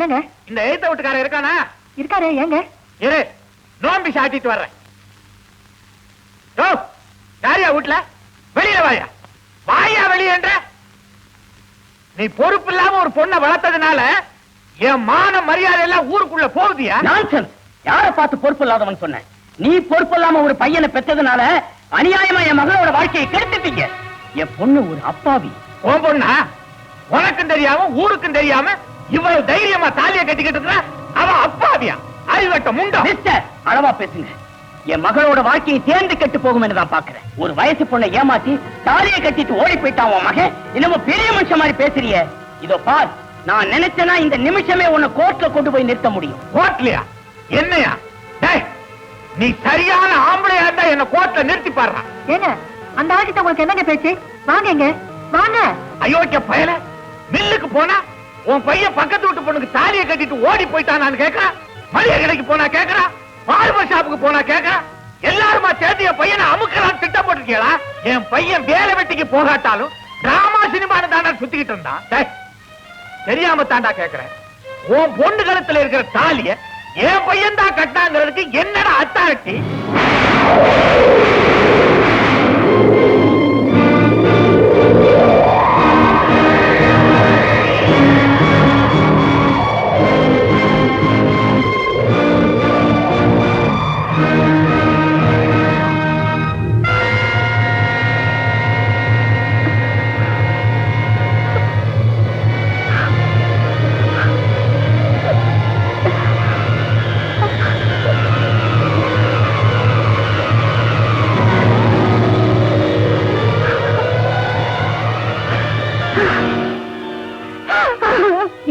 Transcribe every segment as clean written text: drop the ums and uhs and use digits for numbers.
என்னங்க? இந்த எழுத்த வீட்டுக்காரன் இருக்கானா? இருக்காரு. ஏங்க? இரு, நோம்பி சாட்டிட்டு வர்றேன். யாரியா வீட்டுல? வெளியில வாயா. வாயா வெளியேன்ற. நீ பொறுப்பு இல்லாம ஒரு பொண்ணை வளர்த்ததுனால என் மான மரியாதை எல்லாம் ஊருக்குள்ள போகுதியா? நான்சென்ஸ். யார பார்த்து பொறுப்பு இல்லாதவன் சொன்ன? நீ பொறுப்பு இல்லாம ஒரு பையனை பெற்றதுனால அநியாயமா என் மகளோட வாழ்க்கையை கெடுத்துட்டீங்க. என் பொண்ணு ஒரு அப்பாவி. உன் பொண்ணா? உனக்கும் தெரியாம ஊருக்கும் தெரியாம இவ்வளவு தைரியமா தாலியை கட்டிக்கிட்டு அவன் அப்பாவியா? அறிவட்ட முண்டா. மிஸ்டர், அளவா பேசுங்க. என் மகளோட வாழ்க்கையை தேர்ந்து கெட்டு போகும் என்று நான் பாக்குறேன். ஒரு வயசு பொண்ணை ஏமாத்தி தாலியை கட்டிட்டு ஓடி போயிட்டான் உன் மகன். இன்னமும் பெரிய மனுஷன் மாதிரி பேசுறிய. இதோ பார், நான் நினைச்சேன்னா இந்த நிமிஷமே உன்னை கோர்ட்ல கொண்டு போய் நிறுத்த முடியும். கோர்ட்லயா? என்னையா? நீ சரியான ஆம்பளையா இருந்தா என்ன கோர்ட்ல நிறுத்தி பாடுறான். ஏங்க, அந்த ஆள்கிட்ட உங்களுக்கு என்னங்க பேச்சு? வாங்க வாங்க. அயோக்கிய பயல, மில்லுக்கு போனா உன் பையன் பக்கத்து வீட்டு பொண்ணுக்கு தாலியை கட்டிட்டு ஓடி போயிட்டான் கேக்குறான். மளிகை கடைக்கு போனா கேக்குறான். பார்பர் ஷாப்புக்கு போனா கேக்குறான். எல்லாருமா சேர்ந்து என் பையனை அமுக்கலாம் திட்டம் போட்டுருக்கீங்களா? என் பையன் வேலை வெட்டிக்கு போகாட்டாலும் டிராமா சினிமான்னு தாண்டா சுத்திக்கிட்டு இருந்தான். தெரியாம தாண்டா கேக்குறேன். உன் பொண்ணு கழுத்துல இருக்கிற தாலிய என் பையன் தான் கட்டாங்கிறதுக்கு என்னடா அத்தாரிட்டி?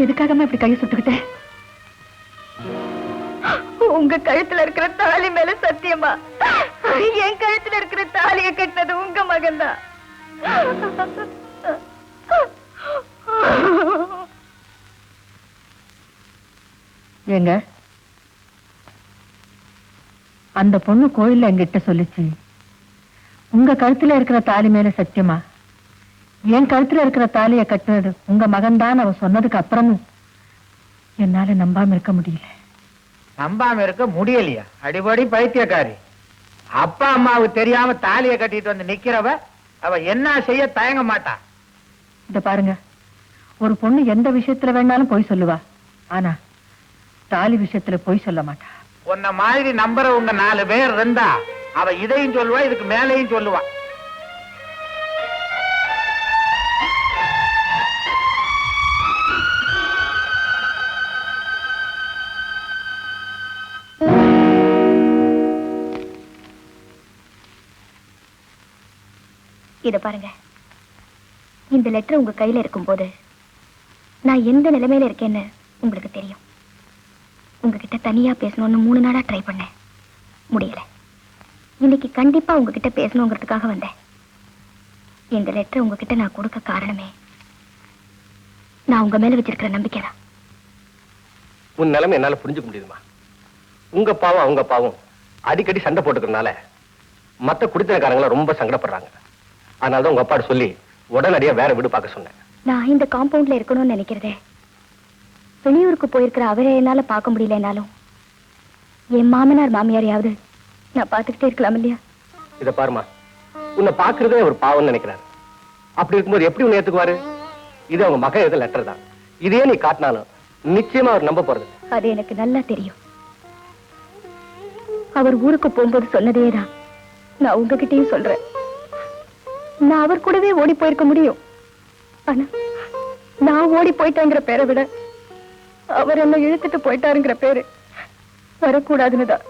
எதுக்காகமா இப்படி கையை சுட்டுக்கிட்டேன்? உங்க கழுத்துல இருக்கிற தாலி மேல சத்தியமா என் கழுத்துல இருக்கிற தாலியை கட்டினது உங்க மகன் தான். ஏங்க, அந்த பொண்ணு கோயில்ல என்கிட்ட சொல்லிச்சு, உங்க கழுத்துல இருக்கிற தாலி மேல சத்தியமா என் கழுத்துல இருக்கிற தாலியை கட்டுறது உங்க மகன் தான் அவ சொன்னதுக்கு அப்புறமும் என்னால நம்பாம இருக்க முடியல. நம்பாம இருக்க முடியலையா? அடிபடி பைத்தியக்காரி. அப்பா அம்மாவுக்கு தெரியாம தாலியை கட்டிட்டு வந்து நிக்கிறவ அவ என்ன செய்ய தயங்க மாட்டா. இத பாருங்க, ஒரு பொண்ணு எந்த விஷயத்துல வேணாலும் போய் சொல்லுவா, ஆனா தாலி விஷயத்துல போய் சொல்ல மாட்டா. உன்ன மாதிரி நம்புற உங்க 4 பேர் இருந்தா அவ இதையும் சொல்லுவா, இதுக்கு மேலையும் சொல்லுவா. இத பாருங்க, இந்த லெட்டர் உங்க கையில இருக்கும் போது நான் எந்த நிலைமையில இருக்கேன்னு உங்களுக்கு தெரியும். உங்ககிட்ட தனியா பேசணும்னு 3 நாளா ட்ரை பண்ணேன், முடியல. இன்னைக்கு கண்டிப்பா உங்ககிட்ட பேசணுங்கிறதுக்காக வந்தேன். இந்த லெட்டர் உங்ககிட்ட நான் கொடுக்க காரணமே நான் உங்க மேல வச்சிருக்கிற நம்பிக்கை தான். உன் நிலைமை என்னால புரிஞ்சுக்க முடியுமா? உங்க பாவம் அவங்க பாவம் அடிக்கடி சண்டை போட்டுக்கிறதுனால மத்த குடித்தனக்காரங்கள ரொம்ப சங்கடப்படுறாங்க. அதனாலதான் உங்க அப்பாட்ட சொல்லி உடனடியா வேற வீடு பார்க்க சொன்னேன். நான் இந்த காம்பவுண்ட்ல இருக்கணும்னு நினைக்கிறதே, வெளியூருக்கு போயிருக்கிற அவரை என்னால பார்க்க முடியலனாலும் என் மாமனார் மாமியாரையாவது நான் பார்த்துக்கிட்டே இருக்கலாம் இல்லையா? இத பாருமா, உன்னை பாக்குறதே ஒரு பாவம்னு நினைக்கிறாரு. அப்படி இருக்கும்போது எப்படி உன்னை ஏத்துக்குவாரு? இது அவங்க மகன் எழுத லெட்டர் தான். இதே நீ காட்டினாலும் நிச்சயமா அவர் நம்ப போறது. அது எனக்கு நல்லா தெரியும். அவர் ஊருக்கு போகும்போது சொன்னதேதான் நான் உங்ககிட்டயும் சொல்றேன். நான் அவர் கூடவே ஓடி போயிருக்க முடியும், ஆனா நான் ஓடி போயிட்டேங்கிற பேரை விட அவர் என்ன இழுத்துட்டு போயிட்டாருங்கிற பேரு வரக்கூடாதுன்னுதான்.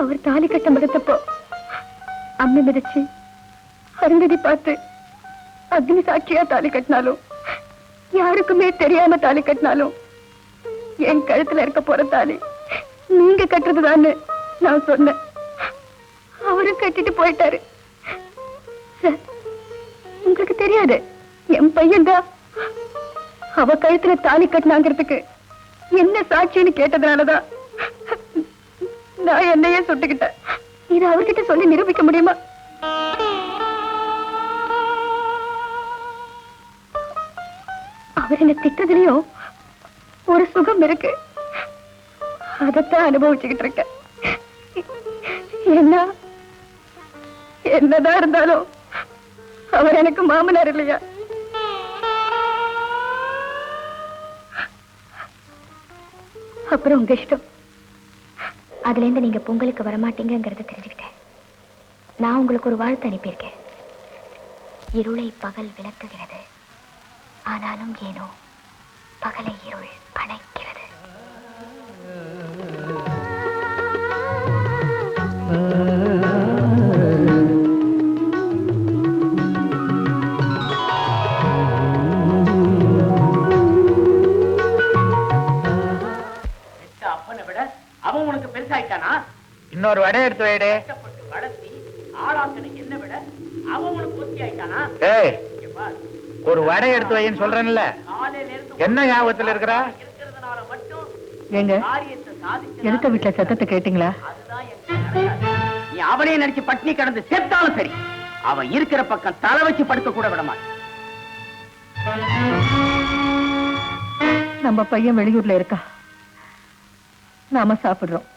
அவர் தாலி கட்ட மறுத்தப்போ அம்மி மிதிச்சு அருந்ததி பார்த்து அக்னி சாட்சியா தாலி கட்டினாலும் யாருக்குமே தெரியாம தாலி கட்டினாலும் என் கழுத்துல இருக்க போற தாலி நீங்க கட்டுறதுதான்னு நான் சொன்னேன். அவரும் கட்டிட்டு போயிட்டாரு. உங்களுக்கு தெரியாது, என் பையன்தான் அவ கழுத்துல தாலி கட்டினாங்கிறதுக்கு என்ன சாட்சின்னு கேட்டதுனாலதான் நான் என்னையே சுட்டுக்கிட்டேன். இது அவர்கிட்ட சொல்லி நிரூபிக்க முடியுமா? அவர் என்ன திட்டத்திலையும் ஒரு சுகம் இருக்கு. அதத்தான் அனுபவிச்சுக்கிட்டு இருக்கேன். என்னதான் இருந்தாலும் அவர் எனக்கு மாமனார் இல்லையா? அப்புறம் உங்க இஷ்டம். அதுல இருந்து நீங்க பொங்கலுக்கு வரமாட்டீங்கிறத தெரிஞ்சுக்கிட்டேன். நான் உங்களுக்கு ஒரு வாழ்த்து அனுப்பியிருக்கேன். இருளை பகல் விளக்குகிறது, ஆனாலும் ஏனோ பகலை இருள் அணைக்கிறது. அப்பனை விட அவன் உனக்கு பெருசாயிட்டானா? இன்னொரு வடை எடுத்து வைடே. வளர்த்தி ஆளாக்கனை என்ன விட அவன் உனக்கு ஒத்தி ஆயிட்டானா? ஏய், ஒரு வடை எடுத்து வைன்னு சொல்றேன்ல, என்ன ஞாபகத்துல இருக்கிறா? இருக்கிறதுனால மட்டும் ஏங்க காரியத்தை சாதிச்சு எடுத்த வீட்டுல சத்தத்தை கேட்டீங்களா? அதுதான் எனக்கு நீ அவளையே நினைச்சு பட்னி கடந்து செத்தாலும் சரி, அவன் இருக்கிற பக்கம் தலை வச்சு படுக்க கூட விட மாட்டான். நம்ம பையன் வெளியூர்ல இருக்கா, நாம சாப்பிடுறோம்.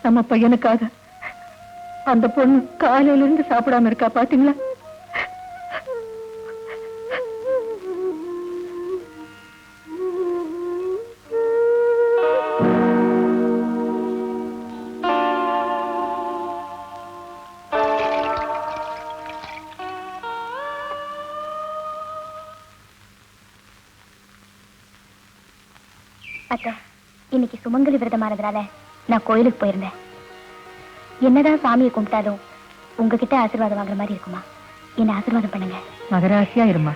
நம்ம பையனுக்காக அந்த பொண்ணு காலையில இருந்து சாப்பிடாம இருக்கா, பாத்தீங்களா? அத்தை, இன்னைக்கு சுமங்கலி விரதமானதுனால நான் கோயிலுக்கு போயிருந்தேன். என்னதான் சாமியை கும்பிட்டாலும் உங்ககிட்ட ஆசீர்வாதம் வாங்குற மாதிரி இருக்குமா? என்ன ஆசீர்வாதம் பண்ணுங்க. மகராசியா இருமா.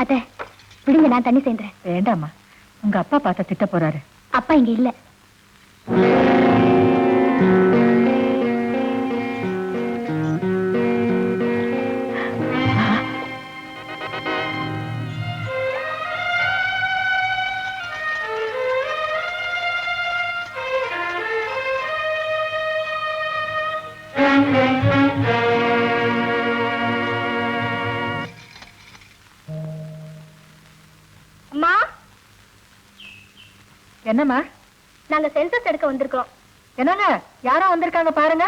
அத்தை, விடுங்க, நான் தண்ணி சேர்ந்துறேன். வேண்டாமா, உங்க அப்பா பார்த்தா திட்ட போறாரு. அப்பா இங்க இல்ல. அம்மா, என்னம்மா? நாங்க சென்சஸ் எடுக்க வந்திருக்கோம். என்னங்க, யாரோ வந்திருக்காங்க பாருங்க.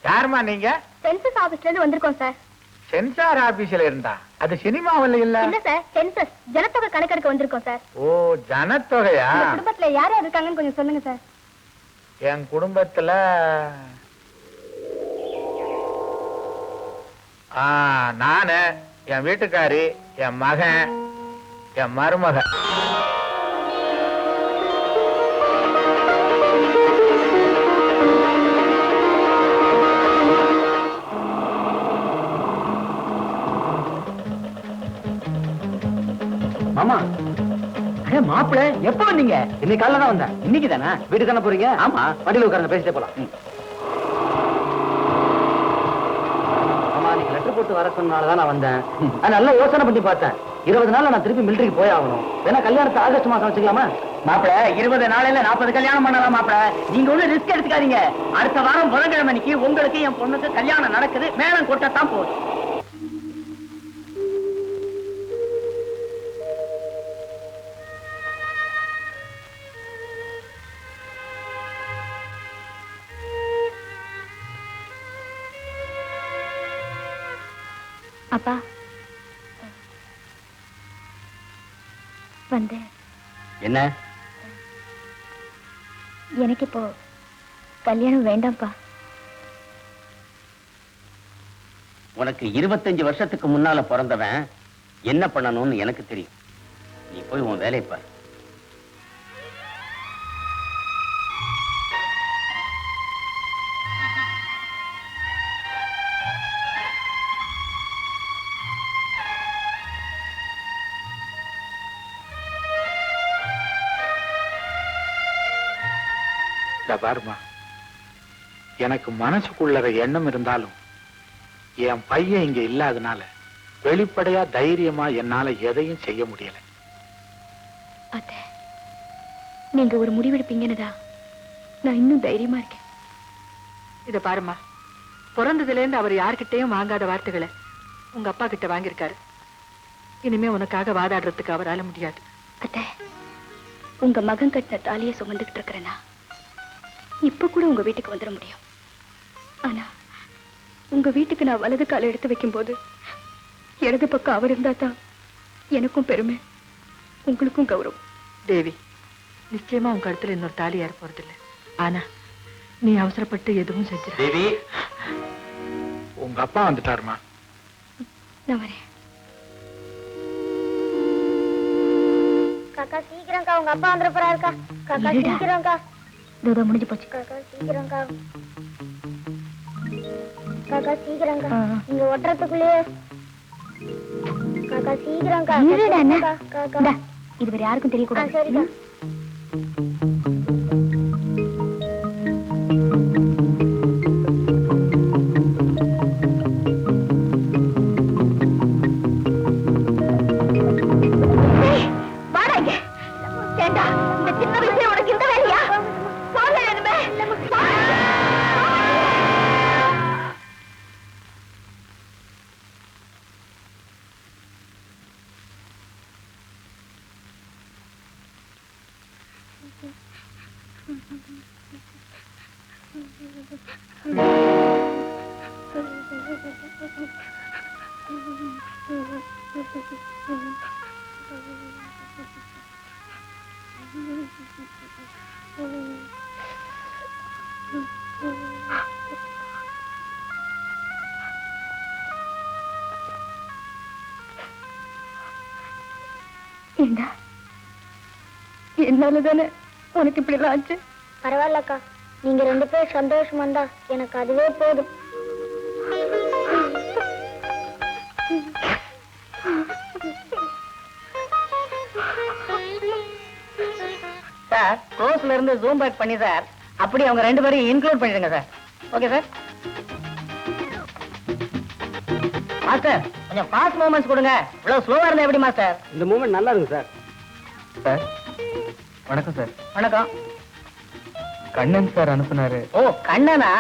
யாருமா நீங்க? சென்சஸ் ஆபீஸ்ல இருந்து வந்திருக்கோம் சார். சென்சார் ஆபீஸ்ல இருந்தா அது சினிமாவில் இல்ல. இல்ல சார், சென்சஸ் ஜனத்தொகை கணக்கெடுக்க வந்திருக்கோம் சார். ஓ, ஜனத்தொகையா? உங்க குடும்பத்துல யார் யார் இருக்காங்கன்னு கொஞ்சம் சொல்லுங்க சார். என் குடும்பத்துல நானு, என் வீட்டுக்காரி, என் மகன், என் மருமக. மாமா, மாப்பிள்ள எப்ப வந்தீங்க? இன்னைக்கு காலைல தான் வந்தேன். இன்னைக்கு தானே வீட்டுக்கு தானே போறீங்க? ஆமா, வண்டியில உட்கார்ந்து பேசிட்டே போலாம். ஆமா, நீங்க லெட்டர் போட்டு வர சொன்னாலதான் நான் வந்தேன். நல்லா யோசனை பண்ணி பார்த்தேன். 20 நாள்ல நான் திருப்பி மிலிட்டரிக்கு போய் ஆகணும். வேணா கல்யாணத்தை ஆகஸ்ட் மாசம் வச்சுக்கலாமா? மாப்பிள 20 நாளையில 40 கல்யாணம் பண்ணலாம். மாப்பிள நீங்க ஒண்ணு ரிஸ்க் எடுத்துக்காதீங்க. அடுத்த வாரம் புதன்கிழமை அன்னைக்கு உங்களுக்கு என் பொண்ணுக்கு கல்யாணம் நடக்குது. மேளம் கொட்டத்தான் போகுது. அப்பா வந்து என்ன? எனக்கு இப்போ கல்யாணம் வேண்டாம்ப்பா. உனக்கு 25 வருஷத்துக்கு முன்னால பிறந்தவன் என்ன பண்ணணும்னு எனக்கு தெரியும். நீ போய் உன் வேலையை பாரு. பாருமா, எனக்கு மனசுக்குள்ளற எண்ணம் இருந்தாலும் என் பையன் இங்க இல்லாதனால வெளிப்படையா தைரியமா என்னால எதையும் செய்ய முடியல. அத்தை, நீங்க ஒரு முடிவெடுப்பீங்கன்னுதா நான் இன்னும் தைரியமா இருக்கேன். இத பாருமா, பிறந்ததுல இருந்து அவர் யார்கிட்டயும் வாங்காத வார்த்தைகளை உங்க அப்பா கிட்ட வாங்கியிருக்காரு. இனிமே உனக்காக வாதாடுறதுக்கு அவரால முடியாது. அத்தை, உங்க மகன் கட்டின தாலியை சுமந்துகிட்டு இருக்கிறேன்னா இப்ப கூட உங்க வீட்டுக்கு வந்துட முடியும். ஆனா உங்க வீட்டுக்கு நான் வலது காலை எடுத்து வைக்கும் போது இடது பக்கம் அவர் இருந்தா தான் எனக்கும் பெருமை, உங்களுக்கும் கௌரவம். தேவி, நிச்சயமா உங்க கழுத்துல இன்னொரு தாலி ஏற போறதில்ல. ஆனா நீ அவசரப்பட்டு எதுவும் செஞ்சிட. தேவி, உங்க அப்பா வந்துட்டாருமா. நான் வரேன். காக்கா சீக்கிரம்க்கா, உங்க அப்பா வந்துட போறாருக்கா. காக்கா இருடா. சீக்கிரம்க்கா. இதோ முடிஞ்சு போச்சு. காக்கா சீக்கிரம்க்கா. காக்கா சீக்கிரம்க்கா. ஆ. இங்க ஒட்டுறதுக்குள்ளேயே. காக்கா சீக்கிரம்க்கா. இருடா அண்ணா. காக்கா. இந்தா, இது வேற யாருக்கும் ஆ, தெரியக்கூடாது. சரிக்கா. ஏய், வாடா இங்க. ஏண்டா, இந்த சின்ன வயசுல உனக்கு இந்த வேலையா? போங்க இனிமே. ஏண்டா, என்னாலதானே உனக்கு இப்படி எல்லாம் ஆச்சு? பரவாயில்லக்கா, நீங்க 2 பேர் சந்தோஷமா இருந்தா எனக்கு அதுவே போதும். சார், க்ளோஸ்ல இருந்து ஜூம் பேக் பண்ணி சார் அப்படி அவங்க 2 பேரையும் இன்க்ளூட் பண்ணிடுங்க சார். Okay sir. மாஸ்டர், கொஞ்சம் ஃபாஸ்ட் மூவ்மெண்ட்ஸ் கொடுங்க. இவ்வளவு ஸ்லோவா இருந்தா எப்படி மாஸ்டர்? இந்த மூமெண்ட் நல்லா இருக்கு சார். சார் வணக்கம் சார். வணக்கம். கண்ணன் சார் அனுப்புனாரு. ஓ, கண்ணனா?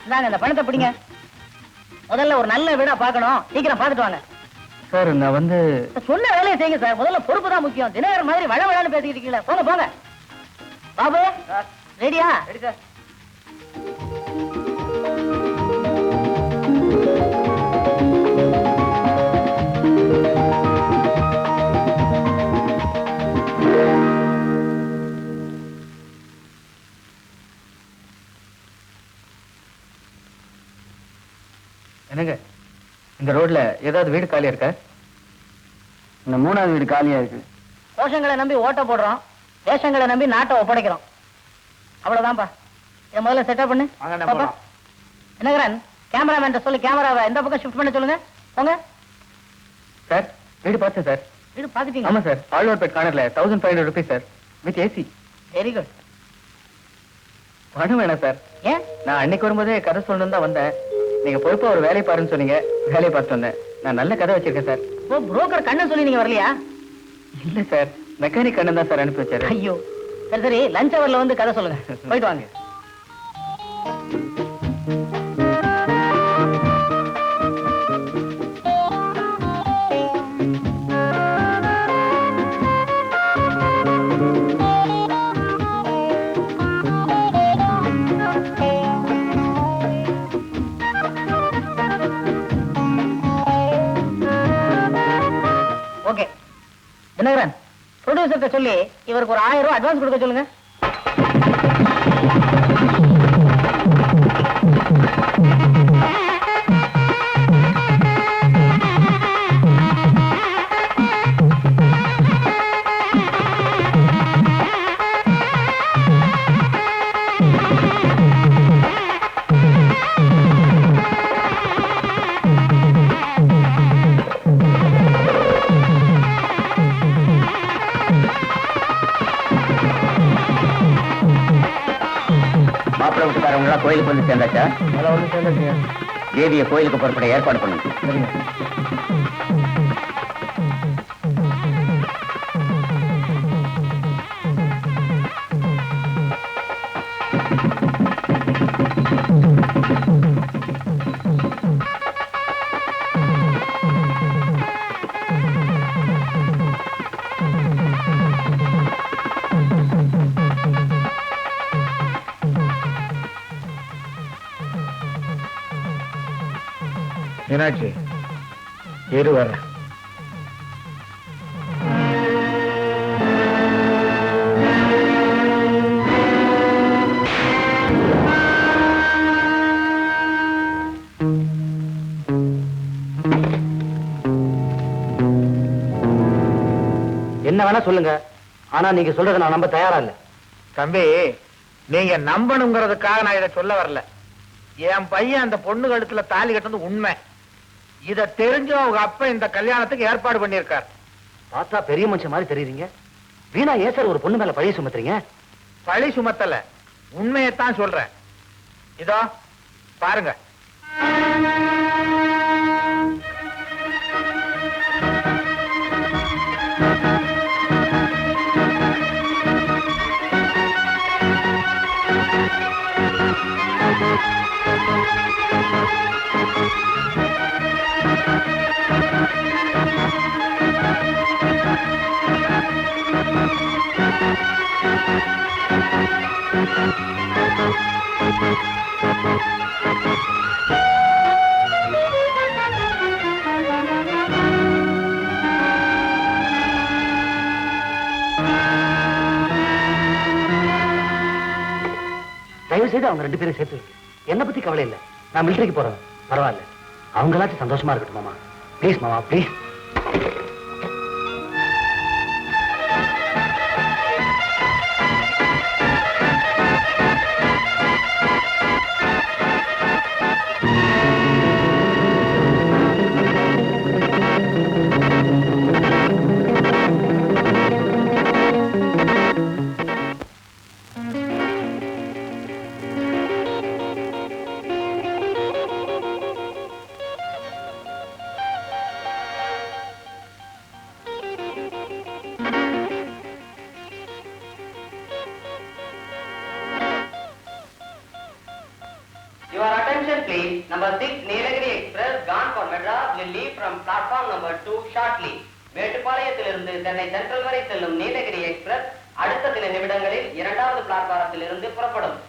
இந்தாங்க, இந்த பணத்தை பிடிங்க. முதல்ல ஒரு நல்ல வீடா பார்க்கணும். சீக்கிரம் பார்த்துட்டு வாங்க. சார் நான் வந்து சொன்ன வேலையை செய்யுங்க சார். முதல்ல பொறுப்பு தான் முக்கியம். தினகரன் மாதிரி வளவளான்னு பேசிக்கிட்டு இருக்கீங்களா? போங்க போங்க. பாபு, ரெடியா? Ready sir. என்னங்க, இந்த ரோட்ல ஏதாவது வீடு காலியா இருக்கா? இந்த 3வது வீடு காலியா இருக்கு. கோஷங்களை நம்பி ஓட்ட போடுறோம், தேசங்களை நம்பி நாட்டை ஒப்படைக்கிறோம். அவ்வளவுதான்ப்பா. இதை முதல்ல செட்டப் பண்ணு. பாப்பா. தினகரன், கேமராமேன் சொல்லி கேமராவை இந்த பக்கம் ஷிஃப்ட் பண்ண சொல்லுங்க. போங்க சார், வீடு பார்த்தேன் சார். வீடு பாத்துட்டீங்க? ஆமா சார், ஆழ்வார்பேட் கார்னர்ல 1500 rupees sir, with AC. Very good. பணம் வேணாம் சார். ஏன்? நான் அன்னைக்கு வரும்போதே கதை சொல்லணும் தான் வந்தேன். நீங்க பொறுப்பா ஒரு வேலையை பாருன்னு சொன்னீங்க, வேலையை பார்த்து வந்தேன். நான் நல்ல கதை வச்சிருக்கேன் சார். ஓ, புரோக்கர் கண்ணன் சொல்லி நீங்க வரலையா? இல்ல சார், மெக்கானிக் அண்ணன் தான் சார் அனுப்பி வச்சாரு. ஐயோ, சரி சரி, லஞ்ச் அவர்ல வந்து கதை சொல்லுங்க. போயிட்டு வாங்க. ஓகே தினகரன், ப்ரொடியூசர்கிட்ட சொல்லி இவருக்கு ஒரு 1000 ரூபாய் அட்வான்ஸ் கொடுக்க சொல்லுங்க. மாப்பிள்ளை வீட்டுக்காரவங்க எல்லாம் கோயிலுக்கு வந்து சேர்ந்தாச்சா? தேவிய கோயிலுக்கு புறப்பட ஏற்பாடு பண்ணுங்க. மீனாட்சி, இரு வர. என்ன வேணா சொல்லுங்க, ஆனா நீங்க சொல்றதை நான் நம்ப தயாரா இல்ல. தம்பி, நீங்க நம்பணுங்கிறதுக்காக நான் இதை சொல்ல வரல. என் பையன் அந்த பொண்ணு கழுத்துல தாலி கட்டுறது உண்மை. இத தெரிஞ்சும் அவங்க அப்பா இந்த கல்யாணத்துக்கு ஏற்பாடு பண்ணியிருக்கார். பார்த்தா பெரிய மனுஷன் மாதிரி தெரியுறீங்க. வீணா ஏன் சார் ஒரு பொண்ணு மேல பழைய சுமத்துறீங்க? பழி சுமத்தல, உண்மையைத்தான் சொல்றேன். இதோ பாருங்க. தயவு செய்து அவங்க 2 பேரும் சேர்த்து என்ன பத்தி கவலை இல்லை. நான் மிலிட்டரிக்கு போறேன், பரவாயில்ல. அவங்களாச்சும் சந்தோஷமா இருக்கட்டும் மாமா. ப்ளீஸ் மாமா, please. Your attention please. Number 6 Nilagiri Express gone for Madras will leave from platform number 2 shortly. மேட்டுப்பாளையத்திலிருந்து சென்னை சென்ட்ரல் வரை செல்லும் நீலகிரி எக்ஸ்பிரஸ் அடுத்த சில நிமிடங்களில் 2வது பிளாட்பாரத்திலிருந்து புறப்படும்.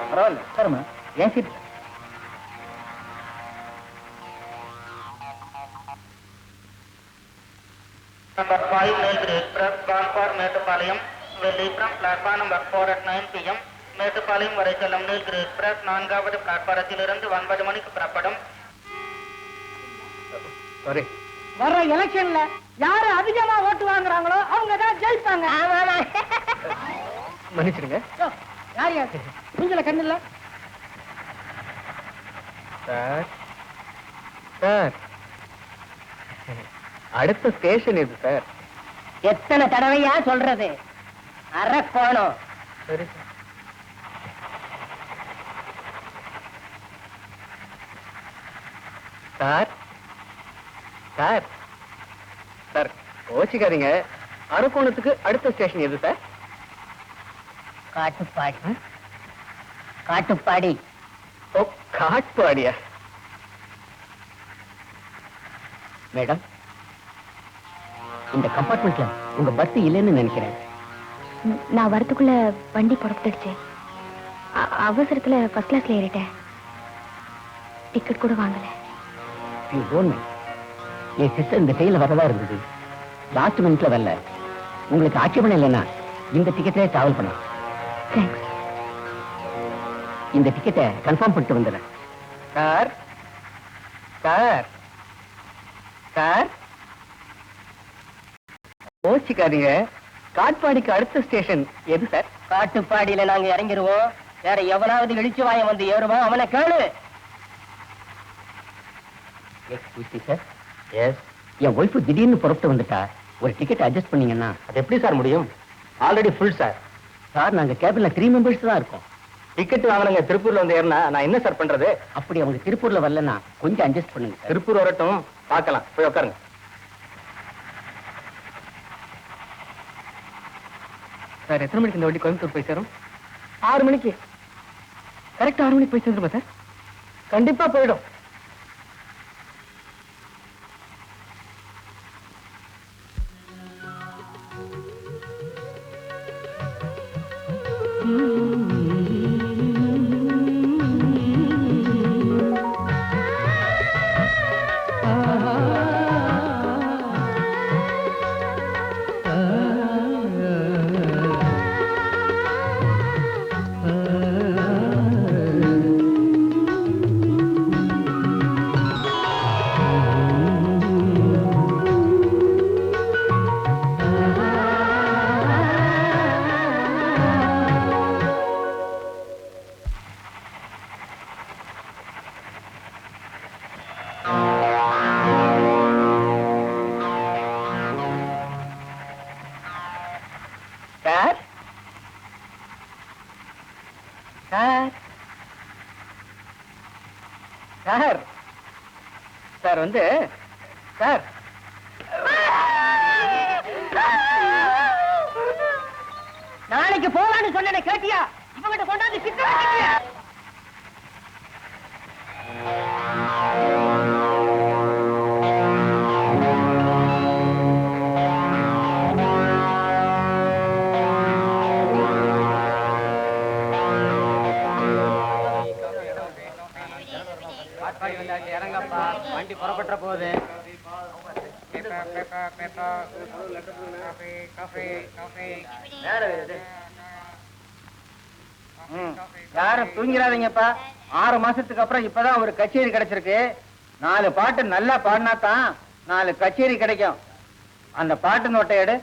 பரவாயில்ல சார்மா, ஏன் seat. Number 5 Nilgiri Express gone for Mettupalayam will leave from platform number 4 at 9 p.m. Mettupalayam வரை செல்லும் நீலகிரி எக்ஸ்பிரஸ் 4வது பிளாட்பாரத்திலிருந்து 9 மணிக்கு புறப்படும். சாரி. வர்ற எலெக்ஷன்ல யாரு அதிகமா ஓட்டு வாங்குறாங்களோ அவங்க தான் ஜெயிப்பாங்க. மன்னிச்சிடுங்க யார் யாரு நீங்கள கண்ணுல சார். சார், அடுத்த ஸ்டேஷன் இது சார். எத்தனை தடவையா சொல்றது? அரக்கோணம். சரி சார். சார் சார் சார், கோச்சிக்காதீங்க. அரக்கோணத்துக்கு அடுத்த ஸ்டேஷன் எது சார்? காட்டுப்பாடி. காட்டுப்பாடி. ஓ, காட்பாடியா? மேடம், இந்த கம்பார்ட்மெண்ட்ல உங்க பஸ் இல்லைன்னு நினைக்கிறேன். நான் வரதுக்குள்ள வண்டி புறப்பட்டுடுச்சு. அவசரத்துல ஃபர்ஸ்ட் கிளாஸ்ல ஏறிட்டேன். டிக்கெட் கூட வாங்கல. என் சிஸ்டர் இந்த ட்ரெயின்ல வரதா இருந்தது. லாஸ்ட் மினிட்ல வரல. உங்களுக்கு ஆட்சேபணம் இல்லைன்னா இந்த டிக்கெட்டே டிராவல் பண்ணலாம். தேங்க்ஸ். இந்த டிக்கெட்டை கன்ஃபார்ம் பண்ணிட்டு வந்துடுறேன். சார் சார் சார் யோசிக்காதீங்க. காட்பாடிக்கு அடுத்த ஸ்டேஷன் எது சார்? காட்டுப்பாடியில நாங்க இறங்கிருவோம். வேற எவனாவது இழிச்சு வாயம் வந்து ஏறுவான், அவனை கேளு. சார், எஸ், என் ஒய்ஃபு திடீர்னு புறப்பட்டு வந்துட்டா. ஒரு டிக்கெட் அட்ஜஸ்ட் பண்ணீங்கன்னா. அது எப்படி சார் முடியும்? Already full sir. சார், நாங்க கேபின்ல 3 மெம்பர்ஸ் தான் இருக்கோம். டிக்கெட் வாங்கினங்க திருப்பூர்ல வந்து ஏறினா நான் என்ன சார் பண்றது? அப்படி அவங்க திருப்பூர்ல வரலன்னா கொஞ்சம் அட்ஜஸ்ட் பண்ணுங்க சார். திருப்பூர் வரட்டும், பார்க்கலாம். போய் உட்காருங்க. சார், எத்தனை மணிக்கு இந்த வண்டி கோயம்புத்தூர் போய் சேரும்? 6 மணிக்கு. கரெக்டா 6 மணிக்கு போய் சேர்ந்துருமா சார்? கண்டிப்பா போயிடும். சார் சார் சார் சார் வந்து சார் நாளைக்கு போலான்னு சொன்ன கேட்டியா? இவங்கிட்ட கொண்டாந்து சிக்க வச்சிட்டியா? இறங்கப்பா, வண்டி புறப்பட்ட போகுது. யாரும் தூங்கிறாதீங்கப்பா. 6 மாசத்துக்கு அப்புறம் இப்பதான் ஒரு கச்சேரி கிடைச்சிருக்கு. 4 பாட்டு நல்லா பாடினா தான் 4 கச்சேரி கிடைக்கும். அந்த பாட்டு நோட்டை எடு.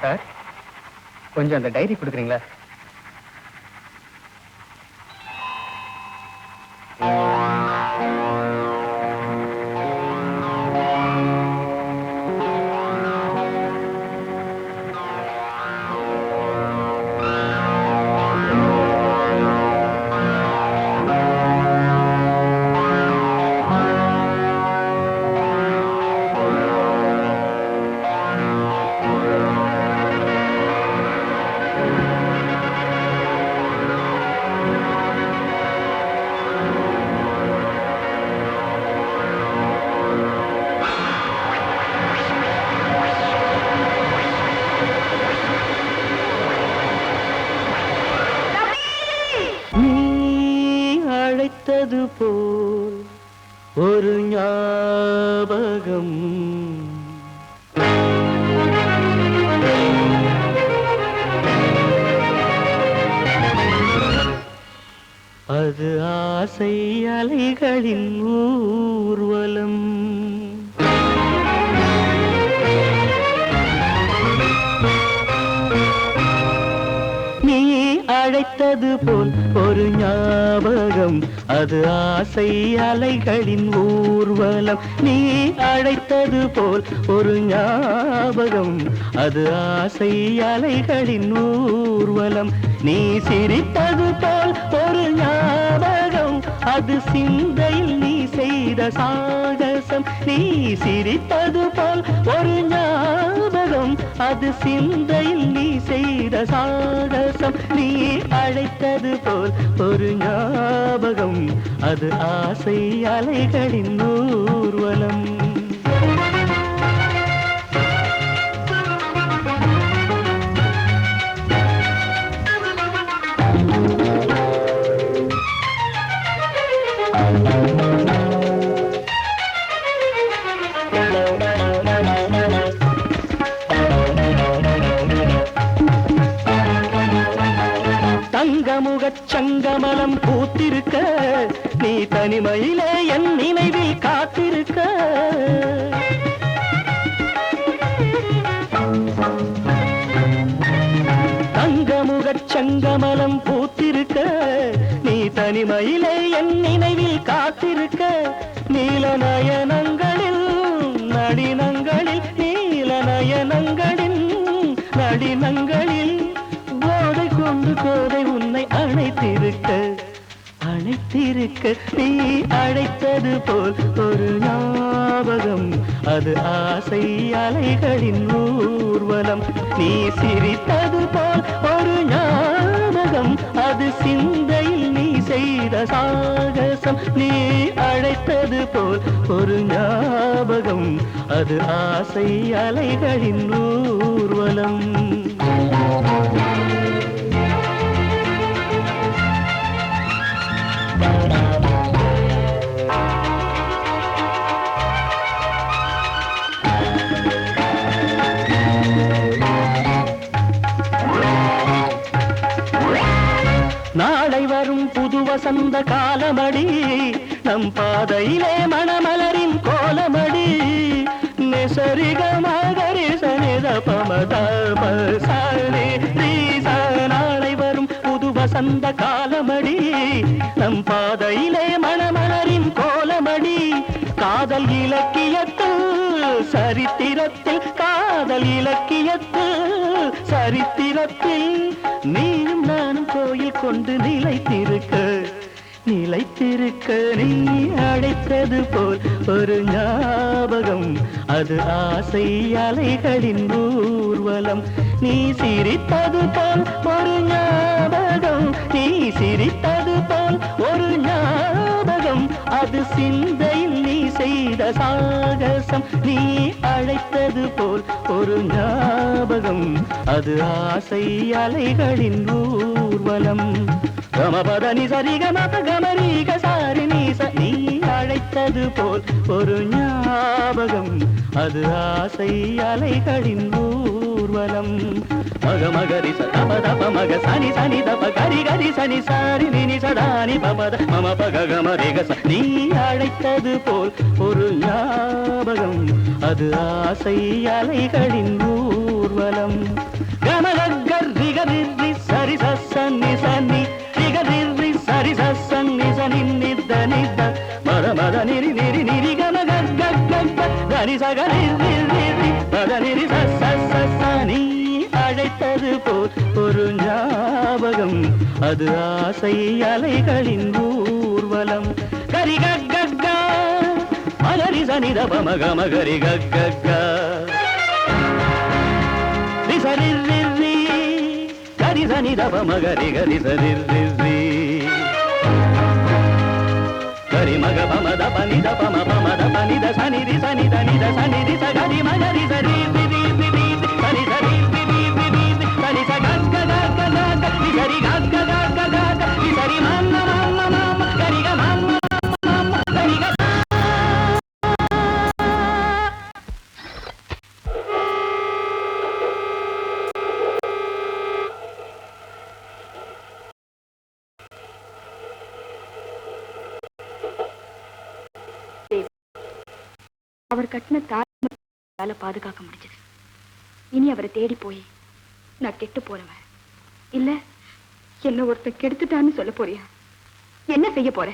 சார், கொஞ்சம் அந்த டைரி கொடுக்குறீங்களா? அழைத்தது போல் ஒரு ஞாபகம் அது ஆசை அலைகளின் ஊர்வலம். நீ அழைத்தது போல் ஒரு ஞாபகம், அது ஆசை அலைகளின் ஊர்வலம். நீ அழைத்தது போல் ஒரு ஞாபகம், அது ஆசை அலைகளின் ஊர்வலம். நீ சிரித்தது போல் ஒரு ஞாபகம், அது சிந்தையில் நீ செய்த சாகசம். நீ சிரித்தது போல் ஒரு ஞாபகம், அது சிந்தையில் நீ செய்த சாகசம். நீ அழைத்தது போல் ஒரு ஞாபகம், அது ஆசை அலைகளின் ஊர்வலம். தங்கமுகச் சங்கமலம் பூத்திருக்க நீ தனிமையிலே என் நினைவில் காத்திருக்க தங்கமுகச் சங்கமலம் பூத்திருக்க நீ தனிமையிலே என் நினைவில் காத்திருக்க நீல நயனங்களில் நளினங்களில் நீல நயனங்களின் நளினங்களில் போதை கொண்டு கோதை உன்னை அழைத்திருக்க அழைத்திருக்க நீ அழைத்தது போல் ஒரு ஞாபகம் அது ஆசை அலைகளின் ஊர்வலம் நீ சிரித்தது போல் ஒரு ஞாபகம் அது சிந்தையில் நீ செய்த சாகசம் நீ அழைத்தது போல் ஒரு ஞாபகம் அது ஆசை அலைகளின் ஊர்வலம் நாளை வரும் புது வசந்த காலமடி நம் பாதையிலே மணமலரின் கோலமடி நெசரிக மகரி சனித பமதபசனி நாளை வரும் புது வசந்த காலமடி நம் பாதையிலே மணமலரின் கோலமடி காதல் இலக்கியத்தில் சரித்திரத்தில் காதல் இலக்கியத்தில் சரித்திரத்தில் நீயும் நானும் கோயில் கொண்டு நிலைத்திருக்க நிலைத்திருக்க நீ அழைத்தது போல் ஒரு ஞாபகம் அது ஆசை அலைகளின் ஊர்வலம் நீ சிரித்தது போல் ஒரு ஞாபகம் நீ சிரித்தது போல் ஒரு ஞாபகம் அது சிந்தையில் நீ செய்த சாகசம் நீ அழைத்தது போல் ஒரு ஞாபகம் அது ஆசை அலைகளின் ஊர்வலம் கமபதனி சரிகமப கமரீக சாரி நீச நீ அழைத்தது போல் ஒரு ஞாபகம் அது ஆசை அலைகளின் ஊர்வலம் மகமகரி சதபதப மக சனி சனி தப கரி கரி சனி சாரி நினி சதானி பபத மம பக கமரிக நீ அழைத்தது போல் ஒரு ஞாபகம் அது ஆசை அலைகளின் ஊர்வலம் கமகர் ரிகரி சரி சன்னி சன்னி ரிகரி சரி சன்னி சனி நித நித மத மத நிரி நிரி நிரி கமகர் கரி சகரி மத நிரி சனி அழைத்தது போல் ஒரு ஞாபகம் அது ஆசை அலைகளின் ஊர்வலம் கரி கக்கா மகரி சனித பமக மகரி கக்கா சரி கரி சனித பமகரி கரி சரி கரி மக பமத பனித பம பமத பனித சனிதி சனித நித சனிதி சகரி மகரி சரி சரி சரி சரி சரி சரி மன்ன மன்ன மன்ன கரிக மன்ன மன்ன கரிக அவர் கட்டின தாய் பாதுகாக்க முடிஞ்சது இனி அவரை தேடி போய் நான் கெட்டு போறவன் இல்ல என்ன ஒருத்தர் கெடுத்துட்டான்னு சொல்ல போறியா என்ன செய்ய போற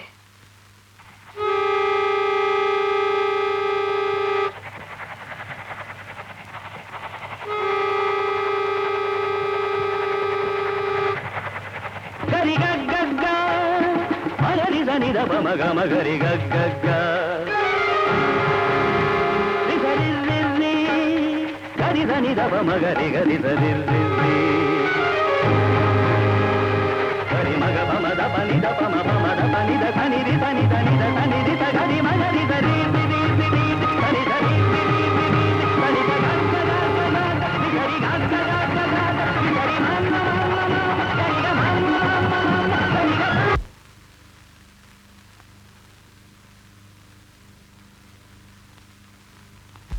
கரி கக்கா மகரி சனித பமக மகரி கக்கா கரி சனித பமகரி கரி சரி கரி மக பமத பனித பம பமத பனித சனிதி சனித நித சனிதி சகரி மகரி சரி சரி சரி சரி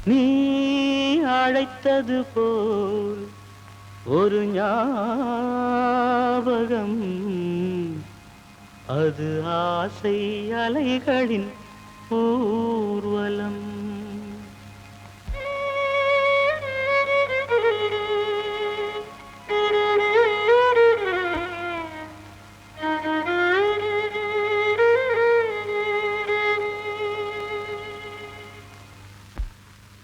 நீ அழைத்தது போல் ஒரு ஞாபகம் அது ஆசை அலைகளின் ஊர்வலம்.